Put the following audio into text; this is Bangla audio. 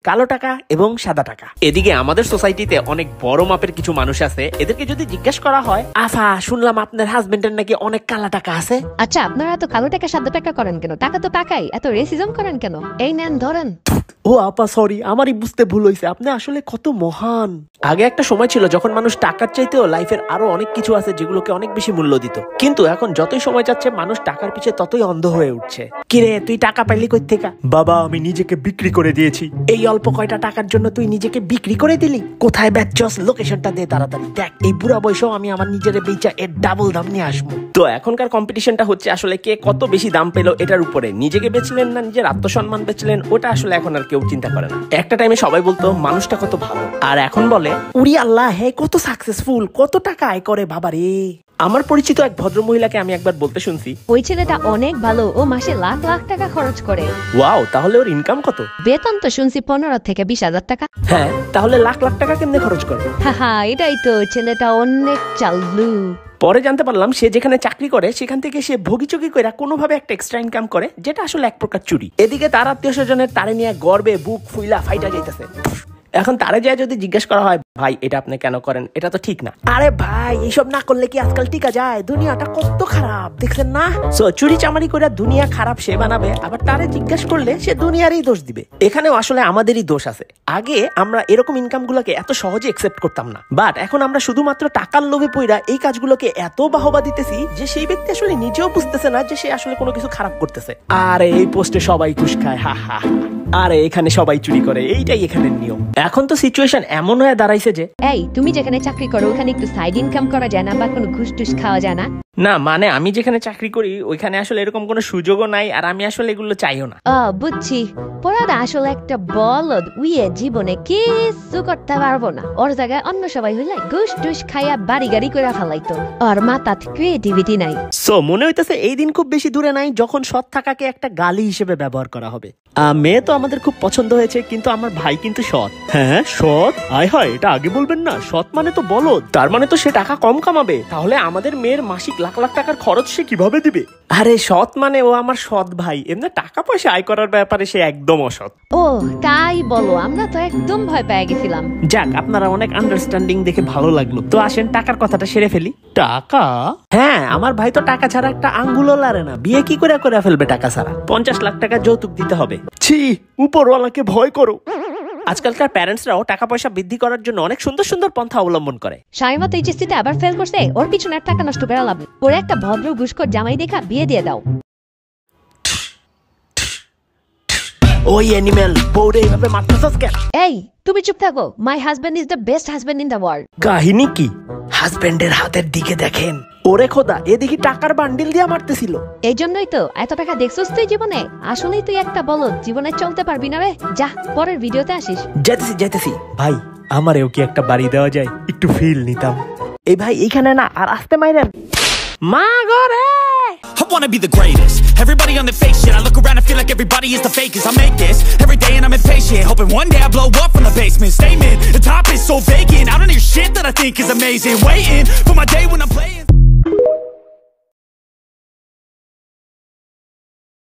কালো টাকা এবং সাদা টাকা। এদিকে আমাদের সোসাইটিতে অনেক বড় মাপের কিছু মানুষ আছে, এদেরকে যদি জিজ্ঞেস করা হয়, আফা শুনলাম আপনার হাজবেন্ডের নাকি অনেক কালো টাকা আছে। আচ্ছা আপনারা এত কালো টাকা সাদা টাকা করেন কেন? টাকা তো টাকাই, এত রেসিজম করেন কেন? এই নেন ধরেন। ও আপা সরি, আমারই বুঝতে ভুল হয়েছে, আপনি আসলে কত মহান। আগে একটা সময় ছিল যখন মানুষ টাকার চাইতেও লাইফের আরো অনেক কিছু আছে যেগুলোকে অনেক বেশি মূল্য দিত, কিন্তু এখন যতই সময় যাচ্ছে মানুষ টাকার পিছে ততই অন্ধ হয়ে উঠছে। কিরে তুই টাকা পাইলি কই থেকে? বাবা আমি নিজেকে বিক্রি করে দিয়েছি। এই অল্প কয়টা টাকার জন্য তুই নিজেকে বিক্রি করে দিলি? কোথায় বেচছস? লোকেশনটা দে তাড়াতাড়ি। দেখ এই বুড়া বয়সেও আমি আমার নিজের বেচা এর ডাবল দাম নিয়ে আসবো। তো এখনকার কম্পিটিশনটা হচ্ছে আসলে কে কত বেশি দাম পেলো এটার উপরে। নিজেকে বেচলেন না নিজের আত্মসম্মান বেচলেন, ওটা আসলে এখন আর কেউ চিন্তা করে না। একটা টাইমে সবাই বলতো মানুষটা কত ভালো, আর এখন বলে উরি আল্লাহ হে কত সাকসেসফুল, কত টাকা আয় করে বাবা রে। আমার পরিচিত এক ভদ্র মহিলাকে আমি একবার বলতে শুনছি, ওই ছেলেটা অনেক ভালো, ও মাসে লাখ লাখ টাকা খরচ করে। ওয়াও, তাহলে ওর ইনকাম কত? বেতন তো শুনছি 15 থেকে 20,000 টাকা। হ্যাঁ, তাহলে লাখ লাখ টাকা কেমনে খরচ করে? হাহা, এটাই তো, ছেলেটা অনেক চালু। পরে জানতে পারলাম সে যেখানে চাকরি করে সেখান থেকে সে ভোগিচকি করে কোনোভাবে একটা এক্সট্রা ইনকাম করে, যেটা আসলে এক প্রকার চুরি। এদিকে তার আত্মীয় স্বজনের তারে নিয়ে গর্বে বুক ফুইলা ফাইটা যাইতেছে। এখন তারে যায় যদি জিজ্ঞেস করা হয় ভাই এটা আপনি কেন করেন, এটা তো ঠিক না। আরে ভাই এইসব না করলে কি আজকাল টিকা যায়? দুনিয়াটা কত খারাপ দেখছেন না? সো চুরি চামারি করে দুনিয়া খারাপ সে বানাবে, আবার তারে জিজ্ঞেস করলে সে দুনিয়ারই দোষ দিবে। এখানেও আসলে আমাদেরই দোষ আছে। আগে আমরা এরকম ইনকাম গুলোকে এত সহজে একসেপ্ট করতাম না, বাট এখন আমরা শুধুমাত্র টাকার লোভে পইরা এই কাজগুলোকে এত বাহবা দিতেছি যে সেই ব্যক্তি আসলে নিজেও বুঝতেছে না যে সে আসলে কোনো কিছু খারাপ করতেছে। আরে এই পোস্টে সবাই ঘুষ খায়, হা হা। আরে এখানে সবাই চুরি করে, এইটাই এখানের নিয়ম। এখন তো সিচুয়েশন এমন হয়ে দাঁড়াইছে যে এই তুমি যেখানে চাকরি করো ওখানে একটু সাইড ইনকাম করা যায় না, বা কোনো ঘুষ টুস খাওয়া যায় না? না মানে আমি যেখানে চাকরি করি ওইখানে আসলে এরকম কোনো সুযোগও নাই, আর আমি আসলে এগুলো চাইও না। বুঝছি, পরাদা আসলে একটা বলদ, উইয়ে জীবনে কিছু করতে পারবো না। ওর জায়গায় অন্য সবাই হইলে ঘুষ টুস খাইয়া বাড়ি গাড়ি করে ফেলাইতো। ওর মাথাতে ক্রিয়েটিভিটি নাই। সো মনে হইতেছে এই দিন খুব বেশি দূরে নাই যখন সৎ থাকাকে একটা গালি হিসেবে ব্যবহার করা হবে। মেয়ে তো আমাদের খুব পছন্দ হয়েছে, কিন্তু আমার ভাই কিন্তু সৎ। হ্যাঁ সৎ? আয় হয়, এটা আগে বলবেন না? সৎ মানে তো বলদ, তার মানে তো সে টাকা কম কামাবে। তাহলে আমাদের মেয়ের মাসিক লাখ লাখ টাকার খরচ সে কিভাবে দিবে? আরে সৎ মানে ও আমার সৎ ভাই, এমনি টাকা পয়সা আয় করার ব্যাপারে সে একদম অসৎ। ও তাই বলো? আমরা তো একদম ভয় পেয়ে গেছিলাম। যাক, আপনারা অনেক আন্ডারস্ট্যান্ডিং দেখে ভালো লাগলো। তো আসেন টাকার কথাটা সেরে ফেলি। টাকা? হ্যাঁ, আমার ভাই তো টাকা ছাড়া একটা আঙ্গুলও লারে না। বিয়ে কি করে ফেলবে টাকা ছাড়া? 50 লাখ টাকা যৌতুক দিতে হবে। ছি, উপরওয়ালাকে ভয় করো। আজকালকার প্যারেন্টসরাও টাকা পয়সা বৃদ্ধি করার জন্য অনেক সুন্দর সুন্দর পন্থা অবলম্বন করে। শাইমা তো এইচএসসিতে আবার ফেল করছে, ওর পিছনে টাকা নষ্ট করে লাভ নেই। ওর একটা ভদ্র ঘুষখোর জামাই দেখা বিয়ে দিয়ে দাও। ওই অ্যানিমেল, বউরে এইভাবে মারতেছস কেন? এই তুমি চুপ থাকো। My husband is the best husband in the world. কাহিনী কি? হাজবেন্ডের হাতের দিকে দেখেন। ওরে খোদা, এদিকে টাকার বান্ডিল দিয়ে মারতেছিল। এই জন্যই তো এত টাকা দেখছস তুই জীবনে। আসলেই তুই একটা বলদ, জীবনে চলতে পারবি না রে। যা পরের ভিডিওতে আসিস। যেতেছি। ভাই আমারেও কি একটা বাড়ি দেওয়া যায়? একটু ফিল নিতাম। এই ভাই এইখানে না, আর আসতে মাইরেন। মা গরে I wanna be the greatest. Everybody on the fake shit. I look around and feel like everybody is the fakest. I make this every day and I'm impatient, hoping one day I blow up from the basement. Statement, the top is so vacant. I don't hear shit that I think is amazing. Waiting for my day when I'm playing